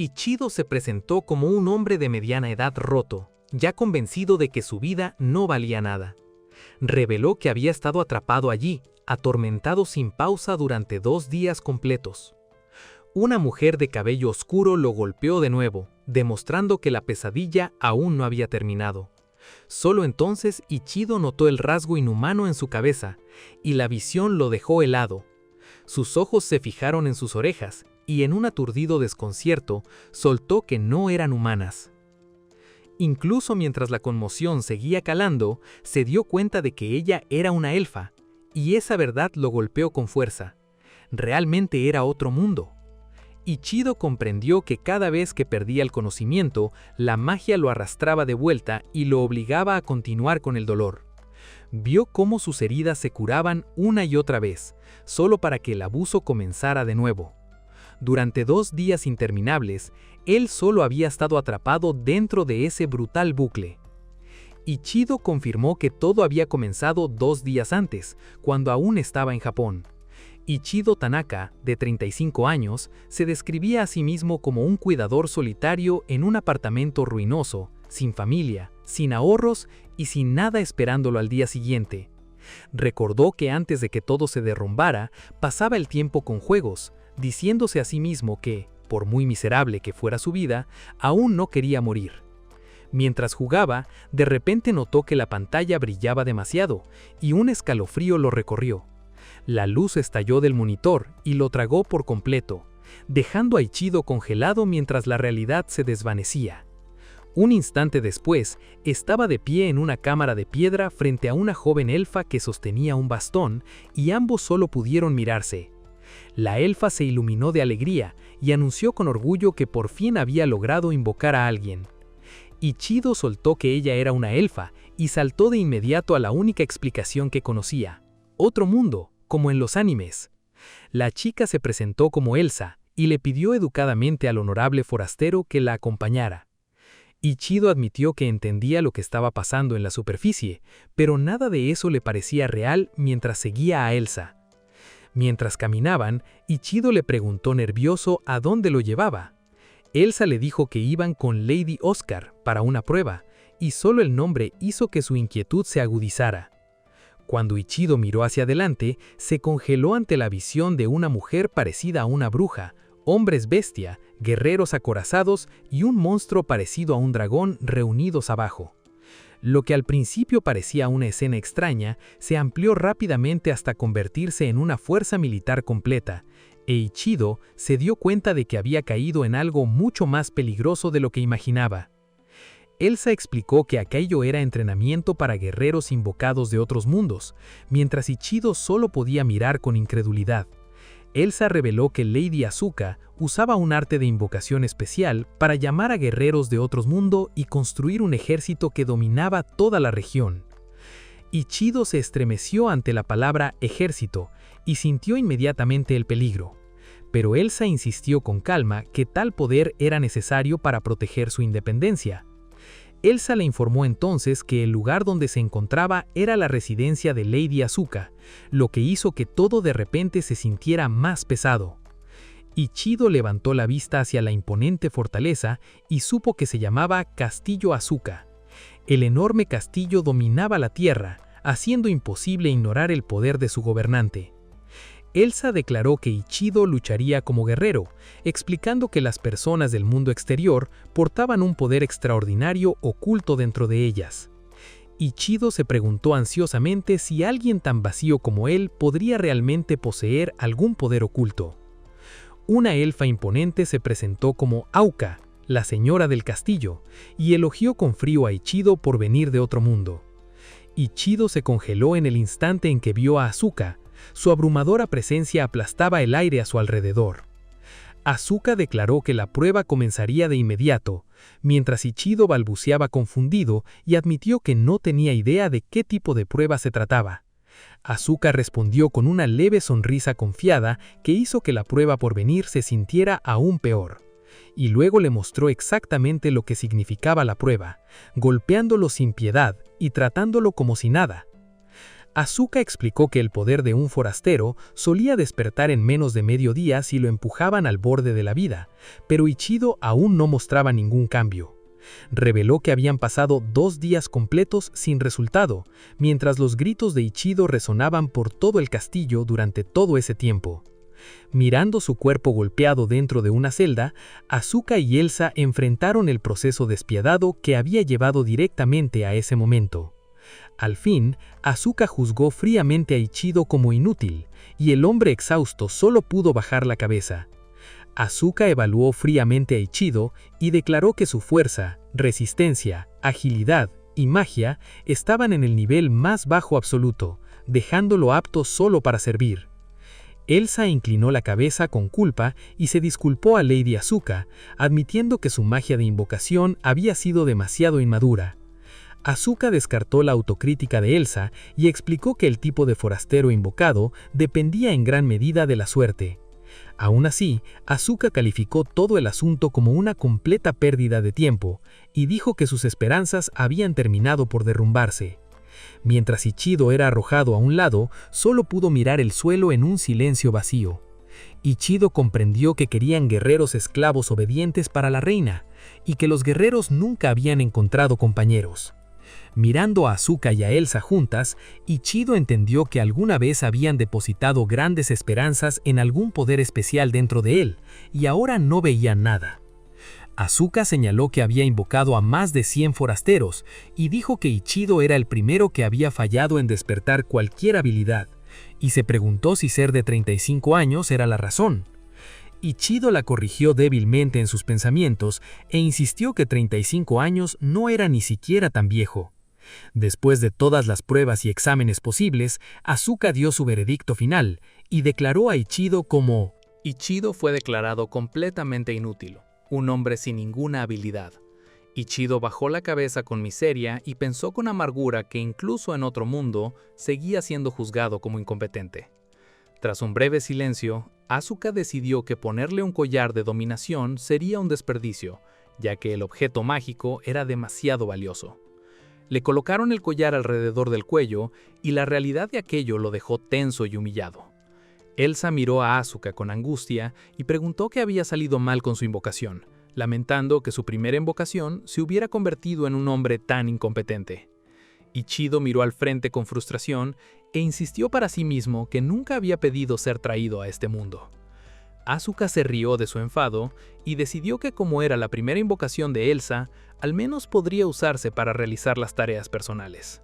Ichido se presentó como un hombre de mediana edad roto, ya convencido de que su vida no valía nada. Reveló que había estado atrapado allí, atormentado sin pausa durante 2 días completos. Una mujer de cabello oscuro lo golpeó de nuevo, demostrando que la pesadilla aún no había terminado. Solo entonces Ichido notó el rasgo inhumano en su cabeza, y la visión lo dejó helado. Sus ojos se fijaron en sus orejas, y en un aturdido desconcierto, soltó que no eran humanas. Incluso mientras la conmoción seguía calando, se dio cuenta de que ella era una elfa, y esa verdad lo golpeó con fuerza. Realmente era otro mundo. Ichido comprendió que cada vez que perdía el conocimiento, la magia lo arrastraba de vuelta y lo obligaba a continuar con el dolor. Vio cómo sus heridas se curaban una y otra vez, solo para que el abuso comenzara de nuevo. Durante 2 días interminables, él solo había estado atrapado dentro de ese brutal bucle. Ichido confirmó que todo había comenzado 2 días antes, cuando aún estaba en Japón. Ichido Tanaka, de 35 años, se describía a sí mismo como un cuidador solitario en un apartamento ruinoso, sin familia, sin ahorros y sin nada esperándolo al día siguiente. Recordó que antes de que todo se derrumbara, pasaba el tiempo con juegos, diciéndose a sí mismo que, por muy miserable que fuera su vida, aún no quería morir. Mientras jugaba, de repente notó que la pantalla brillaba demasiado, y un escalofrío lo recorrió. La luz estalló del monitor y lo tragó por completo, dejando a Ichido congelado mientras la realidad se desvanecía. Un instante después, estaba de pie en una cámara de piedra frente a una joven elfa que sostenía un bastón, y ambos solo pudieron mirarse. La elfa se iluminó de alegría y anunció con orgullo que por fin había logrado invocar a alguien. Ichido soltó que ella era una elfa y saltó de inmediato a la única explicación que conocía: otro mundo, como en los animes. La chica se presentó como Elsa y le pidió educadamente al honorable forastero que la acompañara. Ichido admitió que entendía lo que estaba pasando en la superficie, pero nada de eso le parecía real mientras seguía a Elsa. Mientras caminaban, Ichido le preguntó nervioso a dónde lo llevaba. Elsa le dijo que iban con Lady Oscar para una prueba, y solo el nombre hizo que su inquietud se agudizara. Cuando Ichido miró hacia adelante, se congeló ante la visión de una mujer parecida a una bruja, hombres bestia, guerreros acorazados y un monstruo parecido a un dragón reunidos abajo. Lo que al principio parecía una escena extraña, se amplió rápidamente hasta convertirse en una fuerza militar completa, e Ichido se dio cuenta de que había caído en algo mucho más peligroso de lo que imaginaba. Elsa explicó que aquello era entrenamiento para guerreros invocados de otros mundos, mientras Ichido solo podía mirar con incredulidad. Elsa reveló que Lady Asuka usaba un arte de invocación especial para llamar a guerreros de otros mundos y construir un ejército que dominaba toda la región. Ichido se estremeció ante la palabra ejército y sintió inmediatamente el peligro. Pero Elsa insistió con calma que tal poder era necesario para proteger su independencia. Elsa le informó entonces que el lugar donde se encontraba era la residencia de Lady Asuka, lo que hizo que todo de repente se sintiera más pesado. Ichido levantó la vista hacia la imponente fortaleza y supo que se llamaba Castillo Asuka. El enorme castillo dominaba la tierra, haciendo imposible ignorar el poder de su gobernante. Elsa declaró que Ichido lucharía como guerrero, explicando que las personas del mundo exterior portaban un poder extraordinario oculto dentro de ellas. Ichido se preguntó ansiosamente si alguien tan vacío como él podría realmente poseer algún poder oculto. Una elfa imponente se presentó como Auka, la señora del castillo, y elogió con frío a Ichido por venir de otro mundo. Ichido se congeló en el instante en que vio a Asuka. Su abrumadora presencia aplastaba el aire a su alrededor. Asuka declaró que la prueba comenzaría de inmediato, mientras Ichido balbuceaba confundido y admitió que no tenía idea de qué tipo de prueba se trataba. Asuka respondió con una leve sonrisa confiada que hizo que la prueba por venir se sintiera aún peor. Y luego le mostró exactamente lo que significaba la prueba, golpeándolo sin piedad y tratándolo como si nada. Asuka explicó que el poder de un forastero solía despertar en menos de medio día si lo empujaban al borde de la vida, pero Ichido aún no mostraba ningún cambio. Reveló que habían pasado 2 días completos sin resultado, mientras los gritos de Ichido resonaban por todo el castillo durante todo ese tiempo. Mirando su cuerpo golpeado dentro de una celda, Asuka y Elsa enfrentaron el proceso despiadado que había llevado directamente a ese momento. Al fin, Asuka juzgó fríamente a Ichido como inútil, y el hombre exhausto solo pudo bajar la cabeza. Asuka evaluó fríamente a Ichido y declaró que su fuerza, resistencia, agilidad y magia estaban en el nivel más bajo absoluto, dejándolo apto solo para servir. Elsa inclinó la cabeza con culpa y se disculpó a Lady Asuka, admitiendo que su magia de invocación había sido demasiado inmadura. Asuka descartó la autocrítica de Elsa y explicó que el tipo de forastero invocado dependía en gran medida de la suerte. Aún así, Asuka calificó todo el asunto como una completa pérdida de tiempo y dijo que sus esperanzas habían terminado por derrumbarse. Mientras Ichido era arrojado a un lado, solo pudo mirar el suelo en un silencio vacío. Ichido comprendió que querían guerreros esclavos obedientes para la reina, y que los guerreros nunca habían encontrado compañeros. Mirando a Asuka y a Elsa juntas, Ichido entendió que alguna vez habían depositado grandes esperanzas en algún poder especial dentro de él, y ahora no veían nada. Asuka señaló que había invocado a más de 100 forasteros, y dijo que Ichido era el primero que había fallado en despertar cualquier habilidad, y se preguntó si ser de 35 años era la razón. Ichido la corrigió débilmente en sus pensamientos e insistió que 35 años no era ni siquiera tan viejo. Después de todas las pruebas y exámenes posibles, Asuka dio su veredicto final y declaró a Ichido como: Ichido fue declarado completamente inútil, un hombre sin ninguna habilidad. Ichido bajó la cabeza con miseria y pensó con amargura que incluso en otro mundo seguía siendo juzgado como incompetente. Tras un breve silencio, Asuka decidió que ponerle un collar de dominación sería un desperdicio, ya que el objeto mágico era demasiado valioso. Le colocaron el collar alrededor del cuello y la realidad de aquello lo dejó tenso y humillado. Elsa miró a Asuka con angustia y preguntó qué había salido mal con su invocación, lamentando que su primera invocación se hubiera convertido en un hombre tan incompetente. Ichido miró al frente con frustración e insistió para sí mismo que nunca había pedido ser traído a este mundo. Asuka se rió de su enfado y decidió que como era la primera invocación de Elsa, al menos podría usarse para realizar las tareas personales.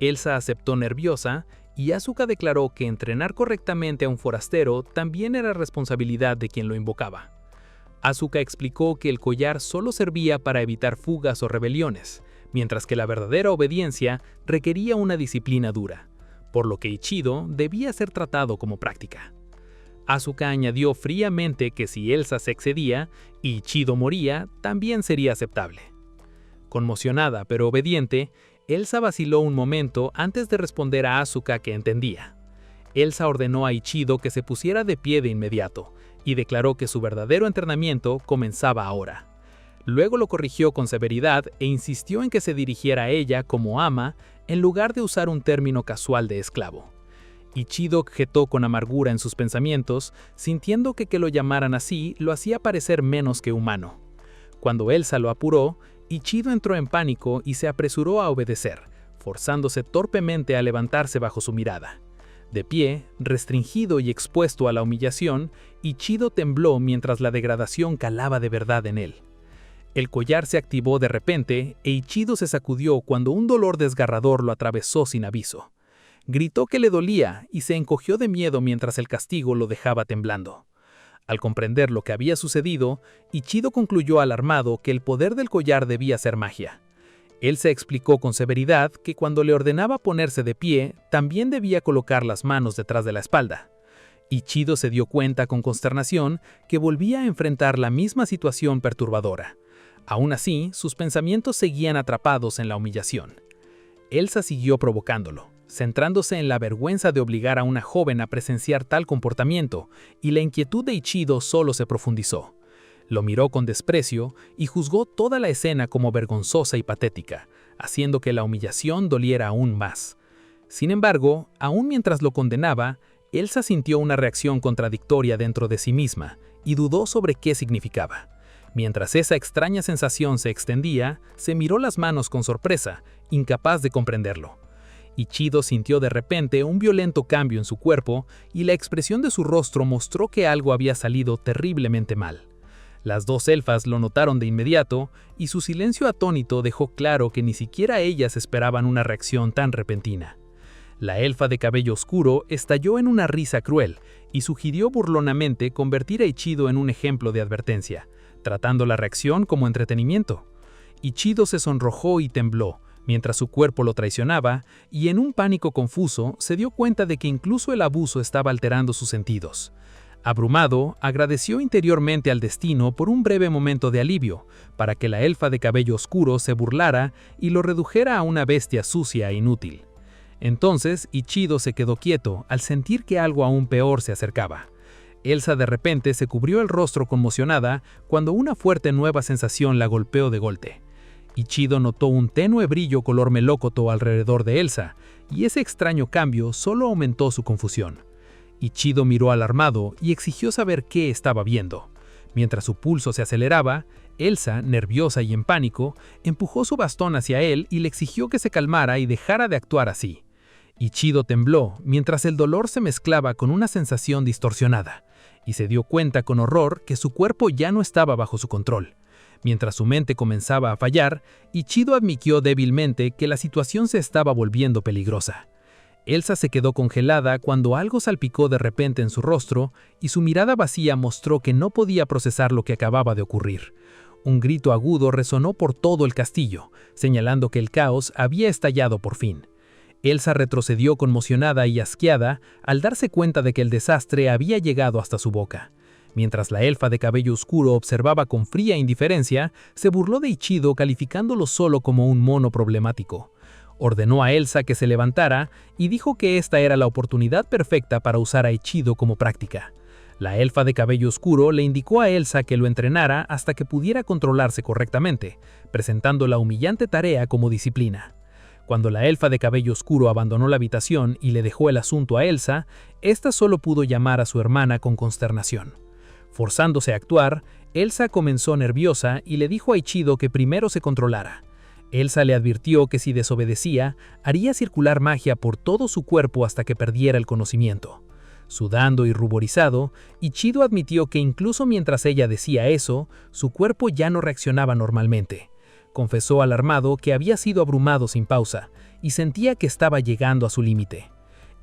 Elsa aceptó nerviosa y Asuka declaró que entrenar correctamente a un forastero también era responsabilidad de quien lo invocaba. Asuka explicó que el collar solo servía para evitar fugas o rebeliones, mientras que la verdadera obediencia requería una disciplina dura, por lo que Ichido debía ser tratado como práctica. Asuka añadió fríamente que si Elsa se excedía y Ichido moría, también sería aceptable. Conmocionada pero obediente, Elsa vaciló un momento antes de responder a Asuka que entendía. Elsa ordenó a Ichido que se pusiera de pie de inmediato y declaró que su verdadero entrenamiento comenzaba ahora. Luego lo corrigió con severidad e insistió en que se dirigiera a ella como ama en lugar de usar un término casual de esclavo. Ichido objetó con amargura en sus pensamientos, sintiendo que lo llamaran así lo hacía parecer menos que humano. Cuando Elsa lo apuró, Ichido entró en pánico y se apresuró a obedecer, forzándose torpemente a levantarse bajo su mirada. De pie, restringido y expuesto a la humillación, Ichido tembló mientras la degradación calaba de verdad en él. El collar se activó de repente e Ichido se sacudió cuando un dolor desgarrador lo atravesó sin aviso. Gritó que le dolía y se encogió de miedo mientras el castigo lo dejaba temblando. Al comprender lo que había sucedido, Ichido concluyó alarmado que el poder del collar debía ser magia. Él se explicó con severidad que cuando le ordenaba ponerse de pie, también debía colocar las manos detrás de la espalda. Ichido se dio cuenta con consternación que volvía a enfrentar la misma situación perturbadora. Aún así, sus pensamientos seguían atrapados en la humillación. Elsa siguió provocándolo, centrándose en la vergüenza de obligar a una joven a presenciar tal comportamiento, y la inquietud de Ichido solo se profundizó. Lo miró con desprecio y juzgó toda la escena como vergonzosa y patética, haciendo que la humillación doliera aún más. Sin embargo, aún mientras lo condenaba, Elsa sintió una reacción contradictoria dentro de sí misma y dudó sobre qué significaba. Mientras esa extraña sensación se extendía, se miró las manos con sorpresa, incapaz de comprenderlo. Ichido sintió de repente un violento cambio en su cuerpo y la expresión de su rostro mostró que algo había salido terriblemente mal. Las dos elfas lo notaron de inmediato y su silencio atónito dejó claro que ni siquiera ellas esperaban una reacción tan repentina. La elfa de cabello oscuro estalló en una risa cruel y sugirió burlonamente convertir a Ichido en un ejemplo de advertencia, tratando la reacción como entretenimiento. Ichido se sonrojó y tembló, mientras su cuerpo lo traicionaba, y en un pánico confuso se dio cuenta de que incluso el abuso estaba alterando sus sentidos. Abrumado, agradeció interiormente al destino por un breve momento de alivio, para que la elfa de cabello oscuro se burlara y lo redujera a una bestia sucia e inútil. Entonces, Ichido se quedó quieto al sentir que algo aún peor se acercaba. Elsa de repente se cubrió el rostro conmocionada cuando una fuerte nueva sensación la golpeó de golpe. Ichido notó un tenue brillo color melócoto alrededor de Elsa, y ese extraño cambio solo aumentó su confusión. Ichido miró alarmado y exigió saber qué estaba viendo. Mientras su pulso se aceleraba, Elsa, nerviosa y en pánico, empujó su bastón hacia él y le exigió que se calmara y dejara de actuar así. Ichido tembló mientras el dolor se mezclaba con una sensación distorsionada, y se dio cuenta con horror que su cuerpo ya no estaba bajo su control. Mientras su mente comenzaba a fallar, Ichido admitió débilmente que la situación se estaba volviendo peligrosa. Elsa se quedó congelada cuando algo salpicó de repente en su rostro y su mirada vacía mostró que no podía procesar lo que acababa de ocurrir. Un grito agudo resonó por todo el castillo, señalando que el caos había estallado por fin. Elsa retrocedió conmocionada y asqueada al darse cuenta de que el desastre había llegado hasta su boca. Mientras la elfa de cabello oscuro observaba con fría indiferencia, se burló de Ichido calificándolo solo como un mono problemático. Ordenó a Elsa que se levantara y dijo que esta era la oportunidad perfecta para usar a Ichido como práctica. La elfa de cabello oscuro le indicó a Elsa que lo entrenara hasta que pudiera controlarse correctamente, presentando la humillante tarea como disciplina. Cuando la elfa de cabello oscuro abandonó la habitación y le dejó el asunto a Elsa, ésta solo pudo llamar a su hermana con consternación. Forzándose a actuar, Elsa comenzó nerviosa y le dijo a Ichido que primero se controlara. Elsa le advirtió que si desobedecía, haría circular magia por todo su cuerpo hasta que perdiera el conocimiento. Sudando y ruborizado, Ichido admitió que incluso mientras ella decía eso, su cuerpo ya no reaccionaba normalmente. Confesó alarmado que había sido abrumado sin pausa y sentía que estaba llegando a su límite.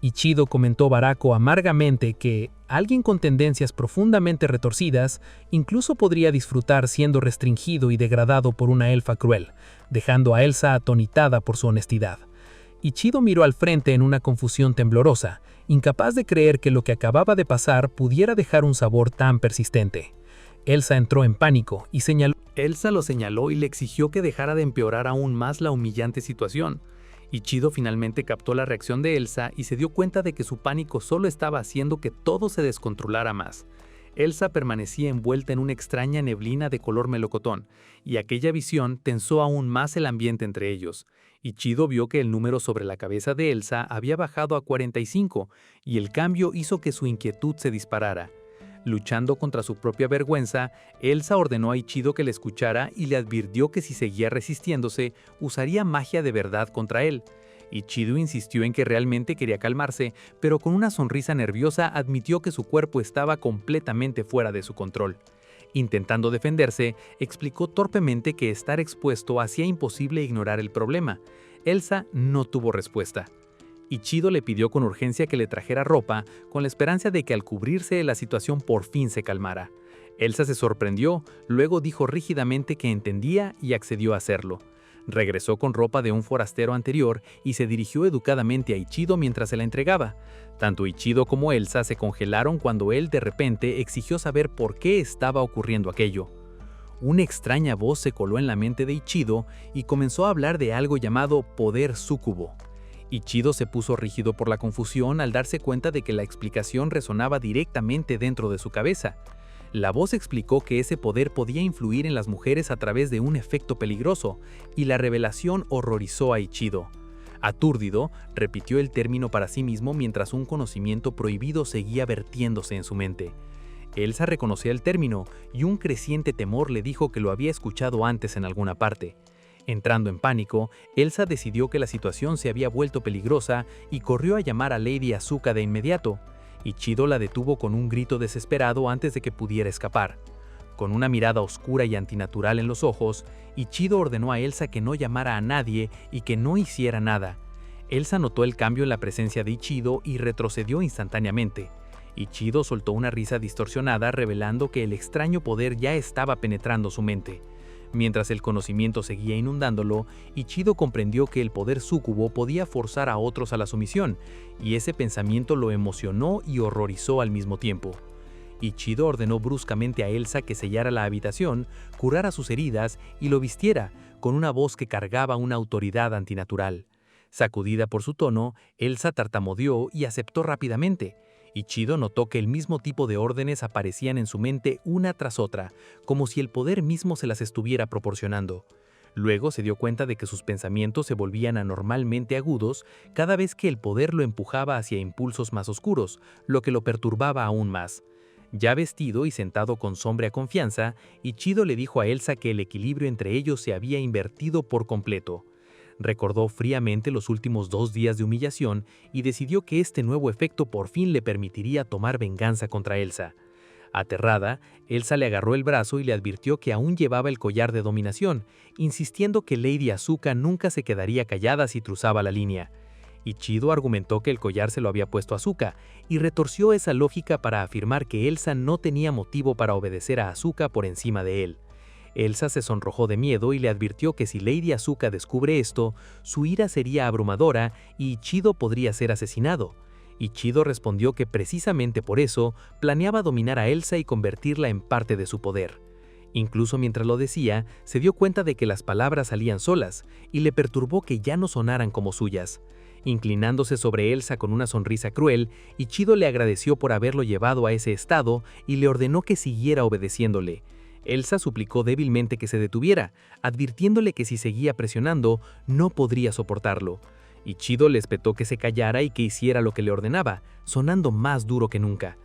Ichido comentó Barako amargamente que alguien con tendencias profundamente retorcidas incluso podría disfrutar siendo restringido y degradado por una elfa cruel, dejando a Elsa atonitada por su honestidad. Ichido miró al frente en una confusión temblorosa, incapaz de creer que lo que acababa de pasar pudiera dejar un sabor tan persistente. Elsa entró en pánico y Elsa lo señaló y le exigió que dejara de empeorar aún más la humillante situación. Ichido finalmente captó la reacción de Elsa y se dio cuenta de que su pánico solo estaba haciendo que todo se descontrolara más. Elsa permanecía envuelta en una extraña neblina de color melocotón, y aquella visión tensó aún más el ambiente entre ellos. Ichido vio que el número sobre la cabeza de Elsa había bajado a 45, y el cambio hizo que su inquietud se disparara. Luchando contra su propia vergüenza, Elsa ordenó a Ichido que le escuchara y le advirtió que si seguía resistiéndose, usaría magia de verdad contra él. Ichido insistió en que realmente quería calmarse, pero con una sonrisa nerviosa admitió que su cuerpo estaba completamente fuera de su control. Intentando defenderse, explicó torpemente que estar expuesto hacía imposible ignorar el problema. Elsa no tuvo respuesta. Ichido le pidió con urgencia que le trajera ropa, con la esperanza de que al cubrirse la situación por fin se calmara. Elsa se sorprendió, luego dijo rígidamente que entendía y accedió a hacerlo. Regresó con ropa de un forastero anterior y se dirigió educadamente a Ichido mientras se la entregaba. Tanto Ichido como Elsa se congelaron cuando él de repente exigió saber por qué estaba ocurriendo aquello. Una extraña voz se coló en la mente de Ichido y comenzó a hablar de algo llamado poder súcubo. Ichido se puso rígido por la confusión al darse cuenta de que la explicación resonaba directamente dentro de su cabeza. La voz explicó que ese poder podía influir en las mujeres a través de un efecto peligroso, y la revelación horrorizó a Ichido. Aturdido, repitió el término para sí mismo mientras un conocimiento prohibido seguía vertiéndose en su mente. Elsa reconoció el término y un creciente temor le dijo que lo había escuchado antes en alguna parte. Entrando en pánico, Elsa decidió que la situación se había vuelto peligrosa y corrió a llamar a Lady Asuka de inmediato. Ichido la detuvo con un grito desesperado antes de que pudiera escapar. Con una mirada oscura y antinatural en los ojos, Ichido ordenó a Elsa que no llamara a nadie y que no hiciera nada. Elsa notó el cambio en la presencia de Ichido y retrocedió instantáneamente. Ichido soltó una risa distorsionada revelando que el extraño poder ya estaba penetrando su mente. Mientras el conocimiento seguía inundándolo, Ichido comprendió que el poder súcubo podía forzar a otros a la sumisión, y ese pensamiento lo emocionó y horrorizó al mismo tiempo. Ichido ordenó bruscamente a Elsa que sellara la habitación, curara sus heridas y lo vistiera, con una voz que cargaba una autoridad antinatural. Sacudida por su tono, Elsa tartamudeó y aceptó rápidamente. Ichido notó que el mismo tipo de órdenes aparecían en su mente una tras otra, como si el poder mismo se las estuviera proporcionando. Luego se dio cuenta de que sus pensamientos se volvían anormalmente agudos cada vez que el poder lo empujaba hacia impulsos más oscuros, lo que lo perturbaba aún más. Ya vestido y sentado con sombría confianza, Ichido le dijo a Elsa que el equilibrio entre ellos se había invertido por completo. Recordó fríamente los últimos 2 días de humillación y decidió que este nuevo efecto por fin le permitiría tomar venganza contra Elsa. Aterrada, Elsa le agarró el brazo y le advirtió que aún llevaba el collar de dominación, insistiendo que Lady Asuka nunca se quedaría callada si cruzaba la línea. Ichido argumentó que el collar se lo había puesto Asuka, y retorció esa lógica para afirmar que Elsa no tenía motivo para obedecer a Asuka por encima de él. Elsa se sonrojó de miedo y le advirtió que si Lady Asuka descubre esto, su ira sería abrumadora y Ichido podría ser asesinado. Ichido respondió que precisamente por eso planeaba dominar a Elsa y convertirla en parte de su poder. Incluso mientras lo decía, se dio cuenta de que las palabras salían solas y le perturbó que ya no sonaran como suyas. Inclinándose sobre Elsa con una sonrisa cruel, Ichido le agradeció por haberlo llevado a ese estado y le ordenó que siguiera obedeciéndole. Elsa suplicó débilmente que se detuviera, advirtiéndole que si seguía presionando, no podría soportarlo. Ichido le espetó que se callara y que hiciera lo que le ordenaba, sonando más duro que nunca.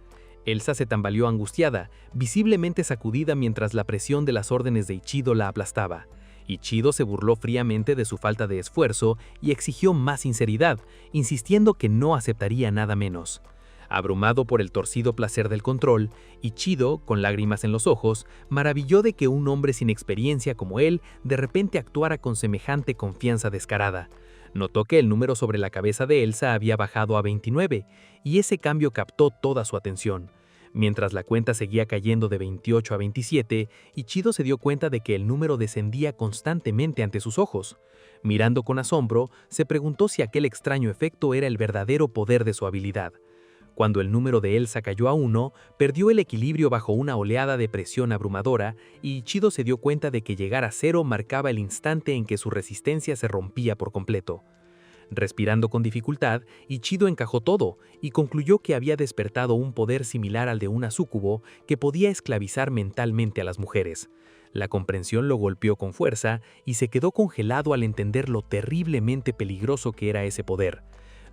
Elsa se tambaleó angustiada, visiblemente sacudida mientras la presión de las órdenes de Ichido la aplastaba. Ichido se burló fríamente de su falta de esfuerzo y exigió más sinceridad, insistiendo que no aceptaría nada menos. Abrumado por el torcido placer del control, Ichido, con lágrimas en los ojos, maravilló de que un hombre sin experiencia como él de repente actuara con semejante confianza descarada. Notó que el número sobre la cabeza de Elsa había bajado a 29, y ese cambio captó toda su atención. Mientras la cuenta seguía cayendo de 28 a 27, Ichido se dio cuenta de que el número descendía constantemente ante sus ojos. Mirando con asombro, se preguntó si aquel extraño efecto era el verdadero poder de su habilidad. Cuando el número de Elsa cayó a 1, perdió el equilibrio bajo una oleada de presión abrumadora y Ichido se dio cuenta de que llegar a 0 marcaba el instante en que su resistencia se rompía por completo. Respirando con dificultad, Ichido encajó todo y concluyó que había despertado un poder similar al de una súcubo que podía esclavizar mentalmente a las mujeres. La comprensión lo golpeó con fuerza y se quedó congelado al entender lo terriblemente peligroso que era ese poder.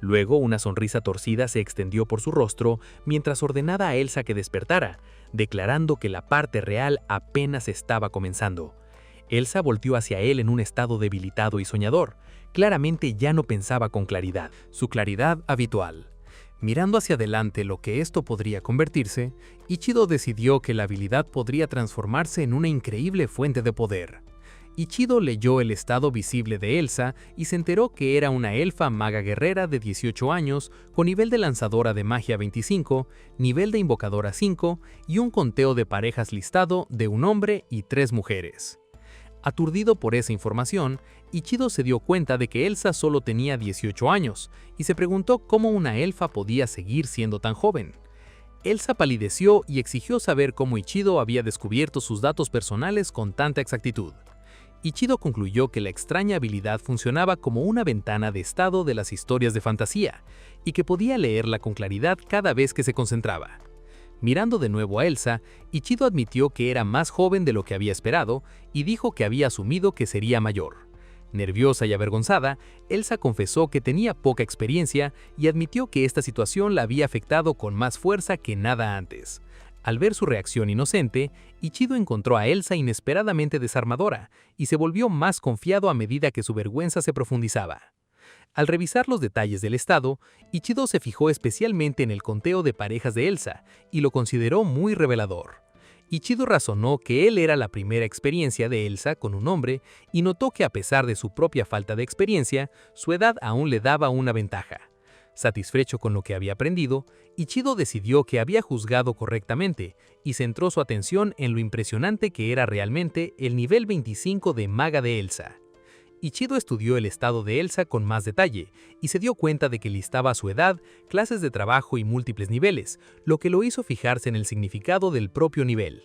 Luego una sonrisa torcida se extendió por su rostro mientras ordenaba a Elsa que despertara, declarando que la parte real apenas estaba comenzando. Elsa volteó hacia él en un estado debilitado y soñador. Claramente ya no pensaba con claridad, su claridad habitual. Mirando hacia adelante lo que esto podría convertirse, Ichido decidió que la habilidad podría transformarse en una increíble fuente de poder. Ichido leyó el estado visible de Elsa y se enteró que era una elfa maga guerrera de 18 años, con nivel de lanzadora de magia 25, nivel de invocadora 5 y un conteo de parejas listado de un hombre y 3 mujeres. Aturdido por esa información, Ichido se dio cuenta de que Elsa solo tenía 18 años y se preguntó cómo una elfa podía seguir siendo tan joven. Elsa palideció y exigió saber cómo Ichido había descubierto sus datos personales con tanta exactitud. Ichido concluyó que la extraña habilidad funcionaba como una ventana de estado de las historias de fantasía y que podía leerla con claridad cada vez que se concentraba. Mirando de nuevo a Elsa, Ichido admitió que era más joven de lo que había esperado y dijo que había asumido que sería mayor. Nerviosa y avergonzada, Elsa confesó que tenía poca experiencia y admitió que esta situación la había afectado con más fuerza que nada antes. Al ver su reacción inocente, Ichido encontró a Elsa inesperadamente desarmadora y se volvió más confiado a medida que su vergüenza se profundizaba. Al revisar los detalles del estado, Ichido se fijó especialmente en el conteo de parejas de Elsa y lo consideró muy revelador. Ichido razonó que él era la primera experiencia de Elsa con un hombre y notó que a pesar de su propia falta de experiencia, su edad aún le daba una ventaja. Satisfecho con lo que había aprendido, Ichido decidió que había juzgado correctamente y centró su atención en lo impresionante que era realmente el nivel 25 de maga de Elsa. Ichido estudió el estado de Elsa con más detalle y se dio cuenta de que listaba su edad, clases de trabajo y múltiples niveles, lo que lo hizo fijarse en el significado del propio nivel.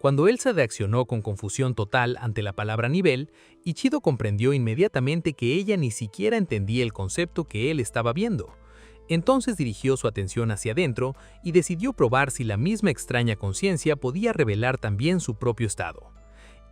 Cuando Elsa reaccionó con confusión total ante la palabra nivel, Ichido comprendió inmediatamente que ella ni siquiera entendía el concepto que él estaba viendo. Entonces dirigió su atención hacia adentro y decidió probar si la misma extraña conciencia podía revelar también su propio estado.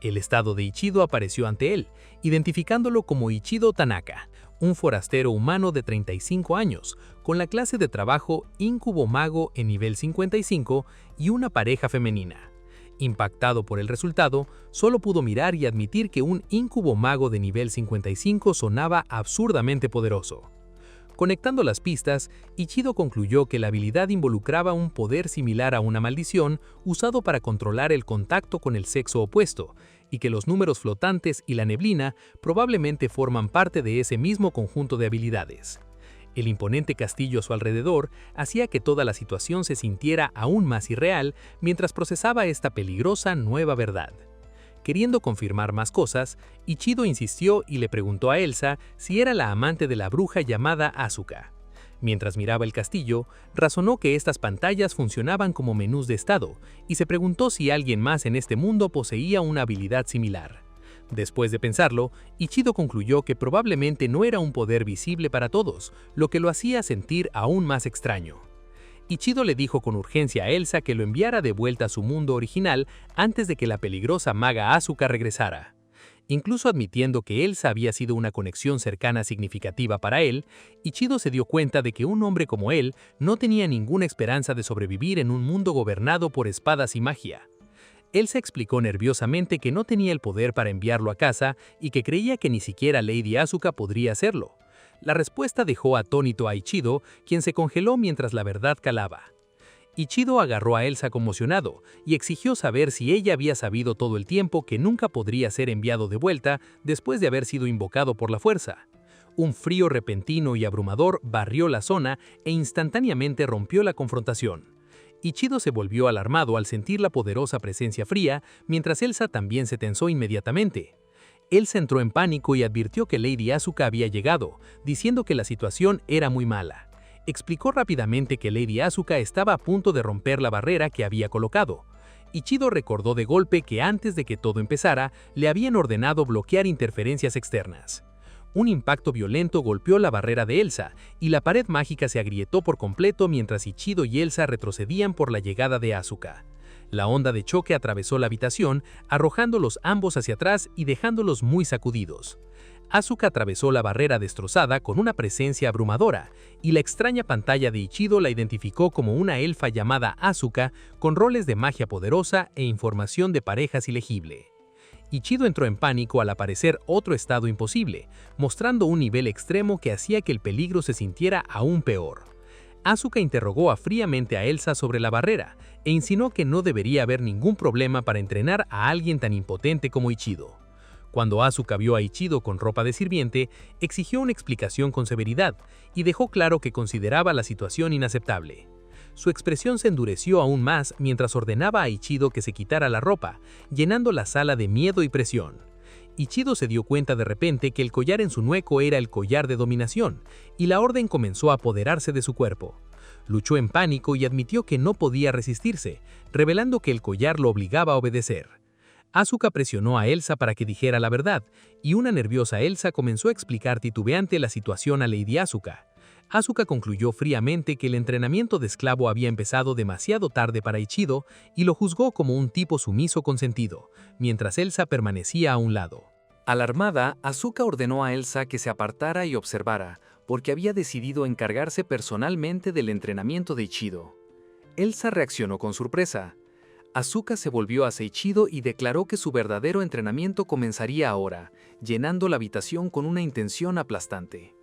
El estado de Ichido apareció ante él, identificándolo como Ichido Tanaka, un forastero humano de 35 años, con la clase de trabajo Incubo Mago en nivel 55 y una pareja femenina. Impactado por el resultado, solo pudo mirar y admitir que un Incubo Mago de nivel 55 sonaba absurdamente poderoso. Conectando las pistas, Ichido concluyó que la habilidad involucraba un poder similar a una maldición usado para controlar el contacto con el sexo opuesto, y que los números flotantes y la neblina probablemente forman parte de ese mismo conjunto de habilidades. El imponente castillo a su alrededor hacía que toda la situación se sintiera aún más irreal mientras procesaba esta peligrosa nueva verdad. Queriendo confirmar más cosas, Ichido insistió y le preguntó a Elsa si era la amante de la bruja llamada Asuka. Mientras miraba el castillo, razonó que estas pantallas funcionaban como menús de estado y se preguntó si alguien más en este mundo poseía una habilidad similar. Después de pensarlo, Ichido concluyó que probablemente no era un poder visible para todos, lo que lo hacía sentir aún más extraño. Ichido le dijo con urgencia a Elsa que lo enviara de vuelta a su mundo original antes de que la peligrosa maga Asuka regresara. Incluso admitiendo que Elsa había sido una conexión cercana significativa para él, Ichido se dio cuenta de que un hombre como él no tenía ninguna esperanza de sobrevivir en un mundo gobernado por espadas y magia. Elsa explicó nerviosamente que no tenía el poder para enviarlo a casa y que creía que ni siquiera Lady Asuka podría hacerlo. La respuesta dejó atónito a Ichido, quien se congeló mientras la verdad calaba. Ichido agarró a Elsa conmocionado y exigió saber si ella había sabido todo el tiempo que nunca podría ser enviado de vuelta después de haber sido invocado por la fuerza. Un frío repentino y abrumador barrió la zona e instantáneamente rompió la confrontación. Ichido se volvió alarmado al sentir la poderosa presencia fría, mientras Elsa también se tensó inmediatamente. Elsa entró en pánico y advirtió que Lady Asuka había llegado, diciendo que la situación era muy mala. Explicó rápidamente que Lady Asuka estaba a punto de romper la barrera que había colocado. Ichido recordó de golpe que antes de que todo empezara, le habían ordenado bloquear interferencias externas. Un impacto violento golpeó la barrera de Elsa, y la pared mágica se agrietó por completo mientras Ichido y Elsa retrocedían por la llegada de Asuka. La onda de choque atravesó la habitación, arrojándolos ambos hacia atrás y dejándolos muy sacudidos. Asuka atravesó la barrera destrozada con una presencia abrumadora, y la extraña pantalla de Ichido la identificó como una elfa llamada Asuka con roles de magia poderosa e información de parejas ilegible. Ichido entró en pánico al aparecer otro estado imposible, mostrando un nivel extremo que hacía que el peligro se sintiera aún peor. Asuka interrogó fríamente a Elsa sobre la barrera e insinuó que no debería haber ningún problema para entrenar a alguien tan impotente como Ichido. Cuando Asuka vio a Ichido con ropa de sirviente, exigió una explicación con severidad y dejó claro que consideraba la situación inaceptable. Su expresión se endureció aún más mientras ordenaba a Ichido que se quitara la ropa, llenando la sala de miedo y presión. Ichido se dio cuenta de repente que el collar en su mueco era el collar de dominación, y la orden comenzó a apoderarse de su cuerpo. Luchó en pánico y admitió que no podía resistirse, revelando que el collar lo obligaba a obedecer. Asuka presionó a Elsa para que dijera la verdad, y una nerviosa Elsa comenzó a explicar titubeante la situación a Lady Asuka. Asuka concluyó fríamente que el entrenamiento de esclavo había empezado demasiado tarde para Ichido y lo juzgó como un tipo sumiso consentido, mientras Elsa permanecía a un lado. Alarmada, Asuka ordenó a Elsa que se apartara y observara, porque había decidido encargarse personalmente del entrenamiento de Ichido. Elsa reaccionó con sorpresa. Asuka se volvió hacia Ichido y declaró que su verdadero entrenamiento comenzaría ahora, llenando la habitación con una intención aplastante.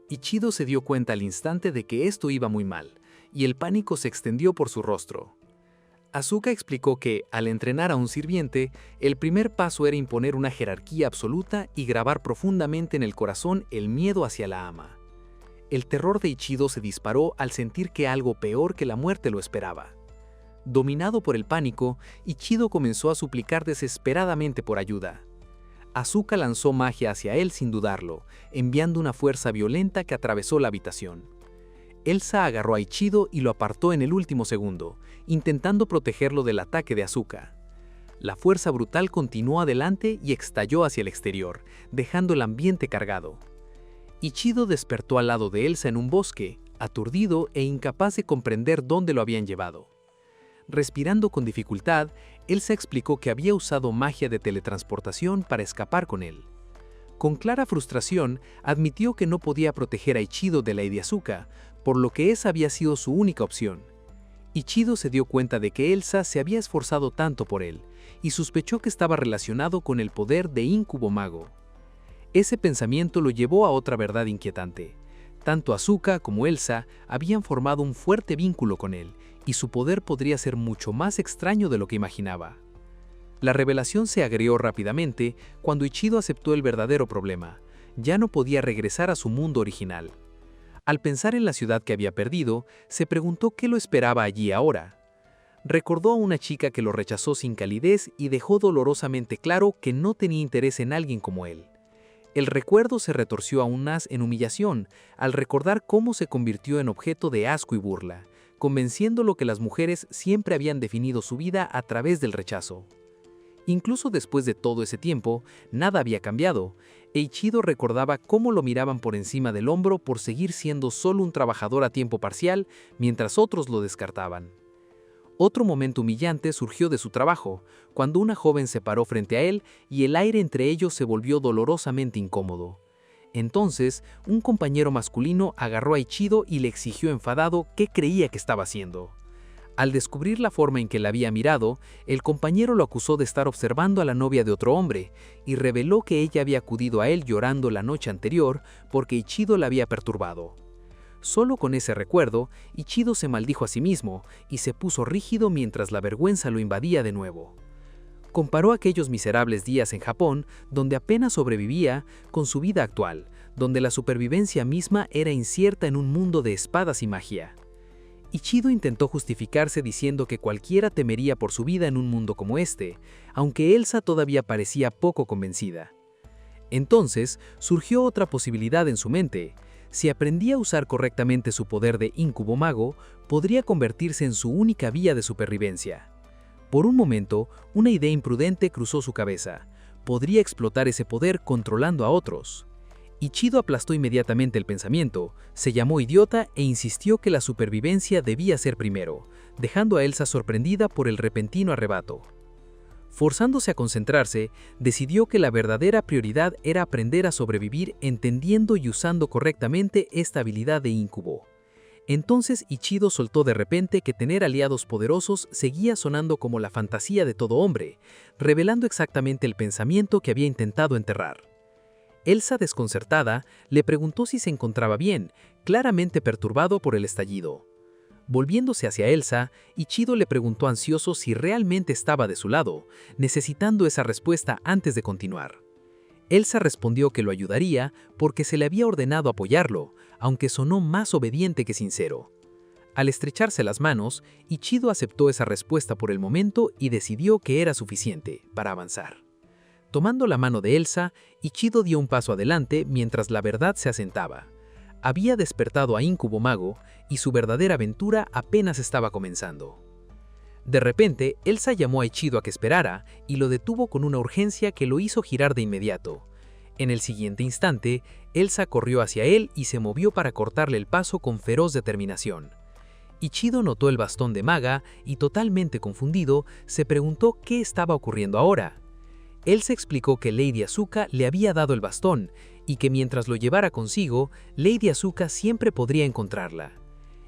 Ichido se dio cuenta al instante de que esto iba muy mal, y el pánico se extendió por su rostro. Asuka explicó que, al entrenar a un sirviente, el primer paso era imponer una jerarquía absoluta y grabar profundamente en el corazón el miedo hacia la ama. El terror de Ichido se disparó al sentir que algo peor que la muerte lo esperaba. Dominado por el pánico, Ichido comenzó a suplicar desesperadamente por ayuda. Asuka lanzó magia hacia él sin dudarlo, enviando una fuerza violenta que atravesó la habitación. Elsa agarró a Ichido y lo apartó en el último segundo, intentando protegerlo del ataque de Asuka. La fuerza brutal continuó adelante y estalló hacia el exterior, dejando el ambiente cargado. Ichido despertó al lado de Elsa en un bosque, aturdido e incapaz de comprender dónde lo habían llevado. Respirando con dificultad, Elsa explicó que había usado magia de teletransportación para escapar con él. Con clara frustración, admitió que no podía proteger a Ichido de Lady Asuka, por lo que esa había sido su única opción. Ichido se dio cuenta de que Elsa se había esforzado tanto por él, y sospechó que estaba relacionado con el poder de Incubo Mago. Ese pensamiento lo llevó a otra verdad inquietante. Tanto Asuka como Elsa habían formado un fuerte vínculo con él, y su poder podría ser mucho más extraño de lo que imaginaba. La revelación se agrió rápidamente cuando Ichido aceptó el verdadero problema. Ya no podía regresar a su mundo original. Al pensar en la ciudad que había perdido, se preguntó qué lo esperaba allí ahora. Recordó a una chica que lo rechazó sin calidez y dejó dolorosamente claro que no tenía interés en alguien como él. El recuerdo se retorció aún más en humillación al recordar cómo se convirtió en objeto de asco y burla, convenciéndolo que las mujeres siempre habían definido su vida a través del rechazo. Incluso después de todo ese tiempo, nada había cambiado, e Ichido recordaba cómo lo miraban por encima del hombro por seguir siendo solo un trabajador a tiempo parcial, mientras otros lo descartaban. Otro momento humillante surgió de su trabajo, cuando una joven se paró frente a él y el aire entre ellos se volvió dolorosamente incómodo. Entonces, un compañero masculino agarró a Ichido y le exigió enfadado qué creía que estaba haciendo. Al descubrir la forma en que la había mirado, el compañero lo acusó de estar observando a la novia de otro hombre y reveló que ella había acudido a él llorando la noche anterior porque Ichido la había perturbado. Solo con ese recuerdo, Ichido se maldijo a sí mismo y se puso rígido mientras la vergüenza lo invadía de nuevo. Comparó aquellos miserables días en Japón, donde apenas sobrevivía, con su vida actual, donde la supervivencia misma era incierta en un mundo de espadas y magia. Ichido intentó justificarse diciendo que cualquiera temería por su vida en un mundo como este, aunque Elsa todavía parecía poco convencida. Entonces, surgió otra posibilidad en su mente. Si aprendía a usar correctamente su poder de Incubo Mago, podría convertirse en su única vía de supervivencia. Por un momento, una idea imprudente cruzó su cabeza. Podría explotar ese poder controlando a otros. Ichido aplastó inmediatamente el pensamiento, se llamó idiota e insistió que la supervivencia debía ser primero, dejando a Elsa sorprendida por el repentino arrebato. Forzándose a concentrarse, decidió que la verdadera prioridad era aprender a sobrevivir entendiendo y usando correctamente esta habilidad de Incubo. Entonces Ichido soltó de repente que tener aliados poderosos seguía sonando como la fantasía de todo hombre, revelando exactamente el pensamiento que había intentado enterrar. Elsa, desconcertada, le preguntó si se encontraba bien, claramente perturbado por el estallido. Volviéndose hacia Elsa, Ichido le preguntó ansioso si realmente estaba de su lado, necesitando esa respuesta antes de continuar. Elsa respondió que lo ayudaría porque se le había ordenado apoyarlo, aunque sonó más obediente que sincero. Al estrecharse las manos, Ichido aceptó esa respuesta por el momento y decidió que era suficiente para avanzar. Tomando la mano de Elsa, Ichido dio un paso adelante mientras la verdad se asentaba. Había despertado a Incubo Mago y su verdadera aventura apenas estaba comenzando. De repente, Elsa llamó a Ichido a que esperara y lo detuvo con una urgencia que lo hizo girar de inmediato. En el siguiente instante, Elsa corrió hacia él y se movió para cortarle el paso con feroz determinación. Ichido notó el bastón de maga y, totalmente confundido, se preguntó qué estaba ocurriendo ahora. Elsa explicó que Lady Asuka le había dado el bastón y que mientras lo llevara consigo, Lady Asuka siempre podría encontrarla.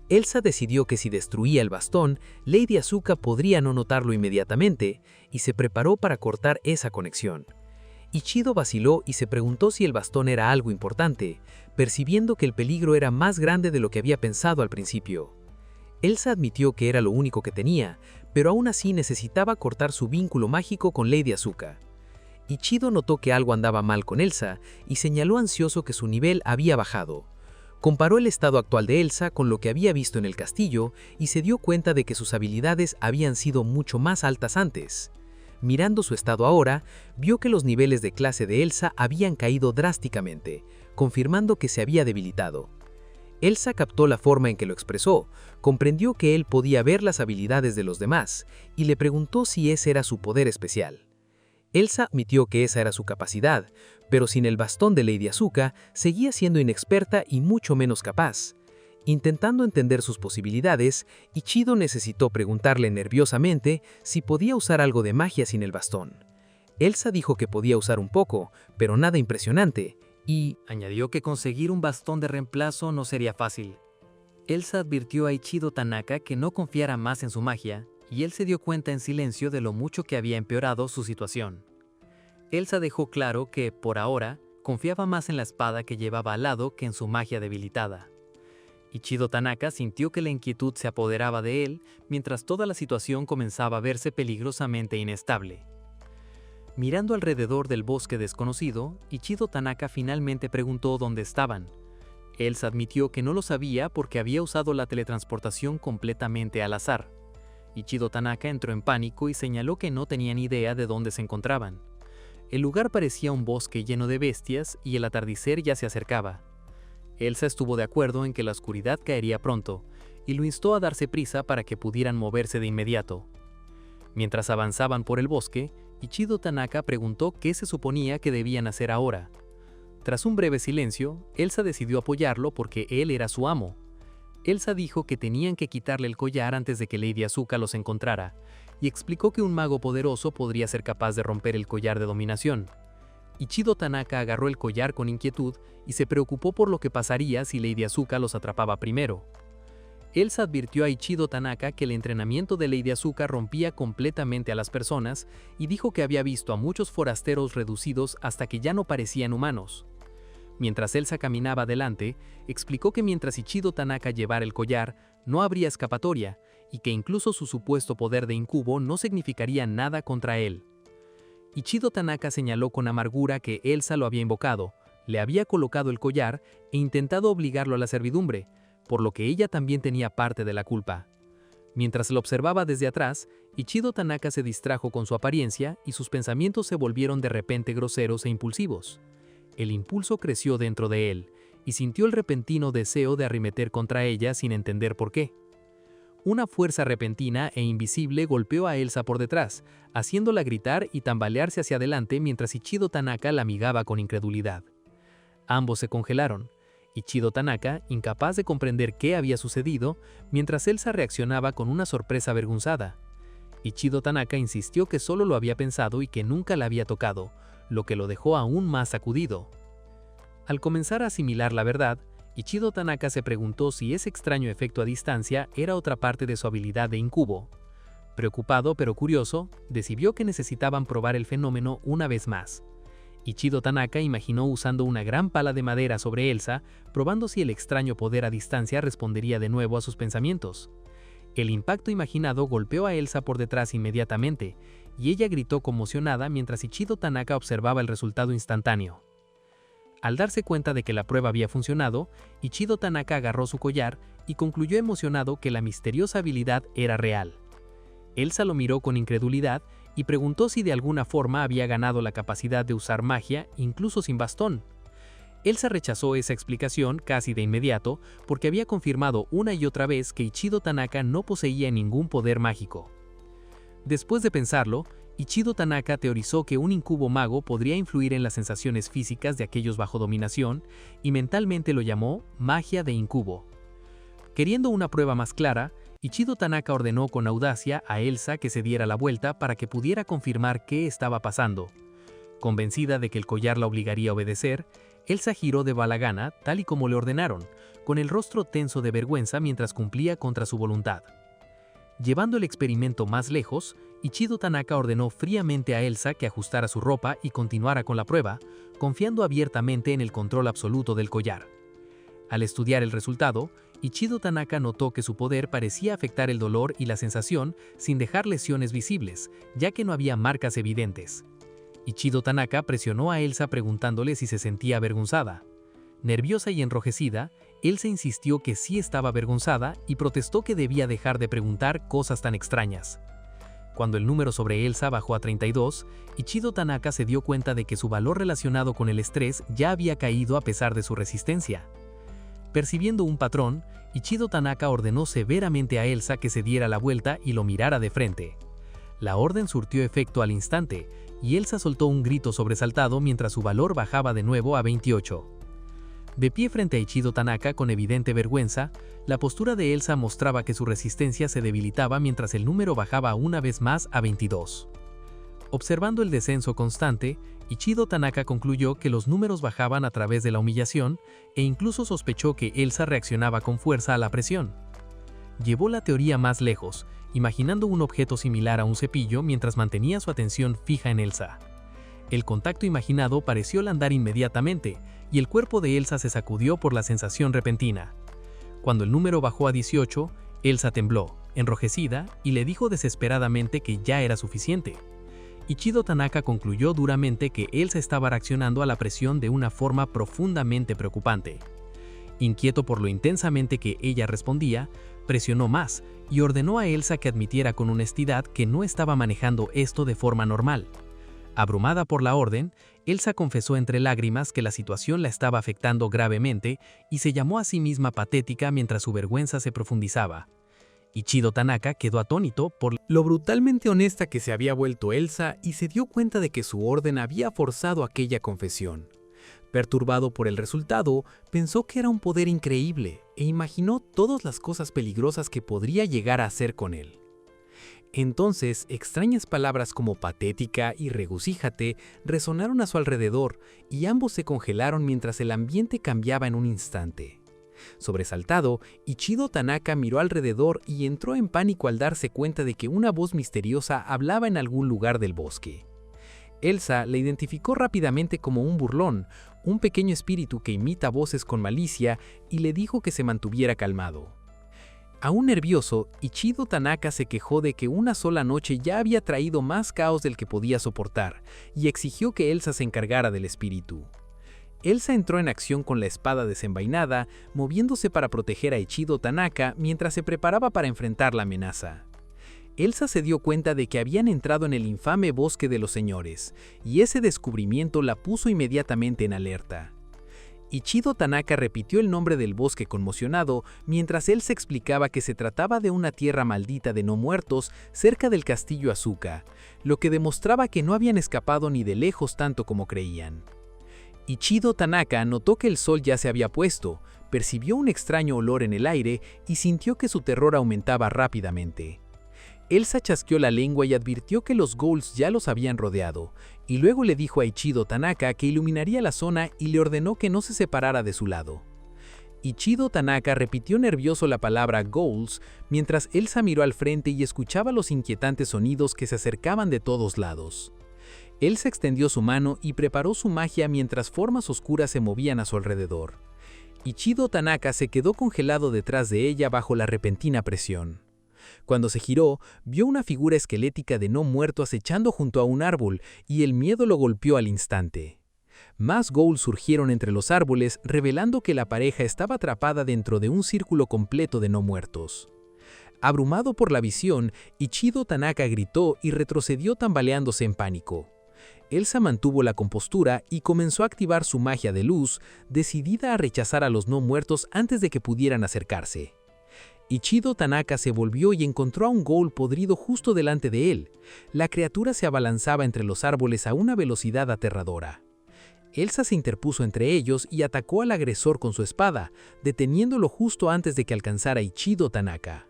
Elsa decidió que si destruía el bastón, Lady Asuka podría no notarlo inmediatamente y se preparó para cortar esa conexión. Ichido vaciló y se preguntó si el bastón era algo importante, percibiendo que el peligro era más grande de lo que había pensado al principio. Elsa admitió que era lo único que tenía, pero aún así necesitaba cortar su vínculo mágico con Lady Asuka. Ichido notó que algo andaba mal con Elsa y señaló ansioso que su nivel había bajado. Comparó el estado actual de Elsa con lo que había visto en el castillo y se dio cuenta de que sus habilidades habían sido mucho más altas antes. Mirando su estado ahora, vio que los niveles de clase de Elsa habían caído drásticamente, confirmando que se había debilitado. Elsa captó la forma en que lo expresó, comprendió que él podía ver las habilidades de los demás y le preguntó si ese era su poder especial. Elsa admitió que esa era su capacidad, pero sin el bastón de Lady Asuka seguía siendo inexperta y mucho menos capaz. Intentando entender sus posibilidades, Ichido necesitó preguntarle nerviosamente si podía usar algo de magia sin el bastón. Elsa dijo que podía usar un poco, pero nada impresionante, y añadió que conseguir un bastón de reemplazo no sería fácil. Elsa advirtió a Ichido Tanaka que no confiara más en su magia, y él se dio cuenta en silencio de lo mucho que había empeorado su situación. Elsa dejó claro que, por ahora, confiaba más en la espada que llevaba al lado que en su magia debilitada. Ichido Tanaka sintió que la inquietud se apoderaba de él mientras toda la situación comenzaba a verse peligrosamente inestable. Mirando alrededor del bosque desconocido, Ichido Tanaka finalmente preguntó dónde estaban. Elsa admitió que no lo sabía porque había usado la teletransportación completamente al azar. Ichido Tanaka entró en pánico y señaló que no tenían idea de dónde se encontraban. El lugar parecía un bosque lleno de bestias y el atardecer ya se acercaba. Elsa estuvo de acuerdo en que la oscuridad caería pronto y lo instó a darse prisa para que pudieran moverse de inmediato. Mientras avanzaban por el bosque, Ichido Tanaka preguntó qué se suponía que debían hacer ahora. Tras un breve silencio, Elsa decidió apoyarlo porque él era su amo. Elsa dijo que tenían que quitarle el collar antes de que Lady Asuka los encontrara, y explicó que un mago poderoso podría ser capaz de romper el collar de dominación. Ichido Tanaka agarró el collar con inquietud y se preocupó por lo que pasaría si Lady Asuka los atrapaba primero. Elsa advirtió a Ichido Tanaka que el entrenamiento de Lady Asuka rompía completamente a las personas y dijo que había visto a muchos forasteros reducidos hasta que ya no parecían humanos. Mientras Elsa caminaba adelante, explicó que mientras Ichido Tanaka llevara el collar, no habría escapatoria, y que incluso su supuesto poder de incubo no significaría nada contra él. Ichido Tanaka señaló con amargura que Elsa lo había invocado, le había colocado el collar e intentado obligarlo a la servidumbre, por lo que ella también tenía parte de la culpa. Mientras lo observaba desde atrás, Ichido Tanaka se distrajo con su apariencia y sus pensamientos se volvieron de repente groseros e impulsivos. El impulso creció dentro de él, y sintió el repentino deseo de arremeter contra ella sin entender por qué. Una fuerza repentina e invisible golpeó a Elsa por detrás, haciéndola gritar y tambalearse hacia adelante mientras Ichido Tanaka la amigaba con incredulidad. Ambos se congelaron. Ichido Tanaka, incapaz de comprender qué había sucedido, mientras Elsa reaccionaba con una sorpresa avergonzada. Ichido Tanaka insistió que solo lo había pensado y que nunca la había tocado, lo que lo dejó aún más sacudido. Al comenzar a asimilar la verdad, Ichido Tanaka se preguntó si ese extraño efecto a distancia era otra parte de su habilidad de incubo. Preocupado pero curioso, decidió que necesitaban probar el fenómeno una vez más. Ichido Tanaka imaginó usando una gran pala de madera sobre Elsa, probando si el extraño poder a distancia respondería de nuevo a sus pensamientos. El impacto imaginado golpeó a Elsa por detrás inmediatamente, y ella gritó conmocionada mientras Ichido Tanaka observaba el resultado instantáneo. Al darse cuenta de que la prueba había funcionado, Ichido Tanaka agarró su collar y concluyó emocionado que la misteriosa habilidad era real. Elsa lo miró con incredulidad y preguntó si de alguna forma había ganado la capacidad de usar magia, incluso sin bastón. Elsa rechazó esa explicación casi de inmediato porque había confirmado una y otra vez que Ichido Tanaka no poseía ningún poder mágico. Después de pensarlo, Ichido Tanaka teorizó que un incubo mago podría influir en las sensaciones físicas de aquellos bajo dominación y mentalmente lo llamó magia de incubo. Queriendo una prueba más clara, Ichido Tanaka ordenó con audacia a Elsa que se diera la vuelta para que pudiera confirmar qué estaba pasando. Convencida de que el collar la obligaría a obedecer, Elsa giró de mala gana, tal y como le ordenaron, con el rostro tenso de vergüenza mientras cumplía contra su voluntad. Llevando el experimento más lejos, Ichido Tanaka ordenó fríamente a Elsa que ajustara su ropa y continuara con la prueba, confiando abiertamente en el control absoluto del collar. Al estudiar el resultado, Ichido Tanaka notó que su poder parecía afectar el dolor y la sensación sin dejar lesiones visibles, ya que no había marcas evidentes. Ichido Tanaka presionó a Elsa preguntándole si se sentía avergonzada. Nerviosa y enrojecida, Elsa insistió que sí estaba avergonzada y protestó que debía dejar de preguntar cosas tan extrañas. Cuando el número sobre Elsa bajó a 32, Ichido Tanaka se dio cuenta de que su valor relacionado con el estrés ya había caído a pesar de su resistencia. Percibiendo un patrón, Ichido Tanaka ordenó severamente a Elsa que se diera la vuelta y lo mirara de frente. La orden surtió efecto al instante, y Elsa soltó un grito sobresaltado mientras su valor bajaba de nuevo a 28. De pie frente a Ichido Tanaka con evidente vergüenza, la postura de Elsa mostraba que su resistencia se debilitaba mientras el número bajaba una vez más a 22. Observando el descenso constante, Ichido Tanaka concluyó que los números bajaban a través de la humillación e incluso sospechó que Elsa reaccionaba con fuerza a la presión. Llevó la teoría más lejos, imaginando un objeto similar a un cepillo mientras mantenía su atención fija en Elsa. El contacto imaginado pareció landar inmediatamente, y el cuerpo de Elsa se sacudió por la sensación repentina. Cuando el número bajó a 18, Elsa tembló, enrojecida, y le dijo desesperadamente que ya era suficiente. Ichido Tanaka concluyó duramente que Elsa estaba reaccionando a la presión de una forma profundamente preocupante. Inquieto por lo intensamente que ella respondía, presionó más y ordenó a Elsa que admitiera con honestidad que no estaba manejando esto de forma normal. Abrumada por la orden, Elsa confesó entre lágrimas que la situación la estaba afectando gravemente y se llamó a sí misma patética mientras su vergüenza se profundizaba. Ichido Tanaka quedó atónito por lo brutalmente honesta que se había vuelto Elsa y se dio cuenta de que su orden había forzado aquella confesión. Perturbado por el resultado, pensó que era un poder increíble e imaginó todas las cosas peligrosas que podría llegar a hacer con él. Entonces, extrañas palabras como patética y regocíjate resonaron a su alrededor y ambos se congelaron mientras el ambiente cambiaba en un instante. Sobresaltado, Ichido Tanaka miró alrededor y entró en pánico al darse cuenta de que una voz misteriosa hablaba en algún lugar del bosque. Elsa le identificó rápidamente como un burlón, un pequeño espíritu que imita voces con malicia, y le dijo que se mantuviera calmado. Aún nervioso, Ichido Tanaka se quejó de que una sola noche ya había traído más caos del que podía soportar, y exigió que Elsa se encargara del espíritu. Elsa entró en acción con la espada desenvainada, moviéndose para proteger a Ichido Tanaka mientras se preparaba para enfrentar la amenaza. Elsa se dio cuenta de que habían entrado en el infame bosque de los señores, y ese descubrimiento la puso inmediatamente en alerta. Ichido Tanaka repitió el nombre del bosque conmocionado mientras él se explicaba que se trataba de una tierra maldita de no muertos cerca del castillo Asuka, lo que demostraba que no habían escapado ni de lejos tanto como creían. Ichido Tanaka notó que el sol ya se había puesto, percibió un extraño olor en el aire y sintió que su terror aumentaba rápidamente. Elsa chasqueó la lengua y advirtió que los ghouls ya los habían rodeado, y luego le dijo a Ichido Tanaka que iluminaría la zona y le ordenó que no se separara de su lado. Ichido Tanaka repitió nervioso la palabra ghouls mientras Elsa miró al frente y escuchaba los inquietantes sonidos que se acercaban de todos lados. Elsa extendió su mano y preparó su magia mientras formas oscuras se movían a su alrededor. Ichido Tanaka se quedó congelado detrás de ella bajo la repentina presión. Cuando se giró, vio una figura esquelética de no muerto acechando junto a un árbol y el miedo lo golpeó al instante. Más ghouls surgieron entre los árboles, revelando que la pareja estaba atrapada dentro de un círculo completo de no muertos. Abrumado por la visión, Ichido Tanaka gritó y retrocedió tambaleándose en pánico. Elsa mantuvo la compostura y comenzó a activar su magia de luz, decidida a rechazar a los no muertos antes de que pudieran acercarse. Ichido Tanaka se volvió y encontró a un ghoul podrido justo delante de él. La criatura se abalanzaba entre los árboles a una velocidad aterradora. Elsa se interpuso entre ellos y atacó al agresor con su espada, deteniéndolo justo antes de que alcanzara a Ichido Tanaka.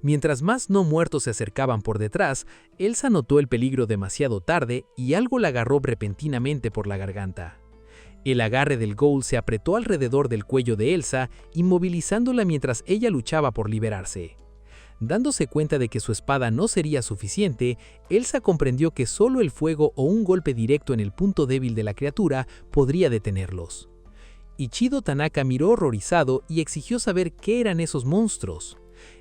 Mientras más no muertos se acercaban por detrás, Elsa notó el peligro demasiado tarde y algo la agarró repentinamente por la garganta. El agarre del ghoul se apretó alrededor del cuello de Elsa, inmovilizándola mientras ella luchaba por liberarse. Dándose cuenta de que su espada no sería suficiente, Elsa comprendió que solo el fuego o un golpe directo en el punto débil de la criatura podría detenerlos. Ichido Tanaka miró horrorizado y exigió saber qué eran esos monstruos.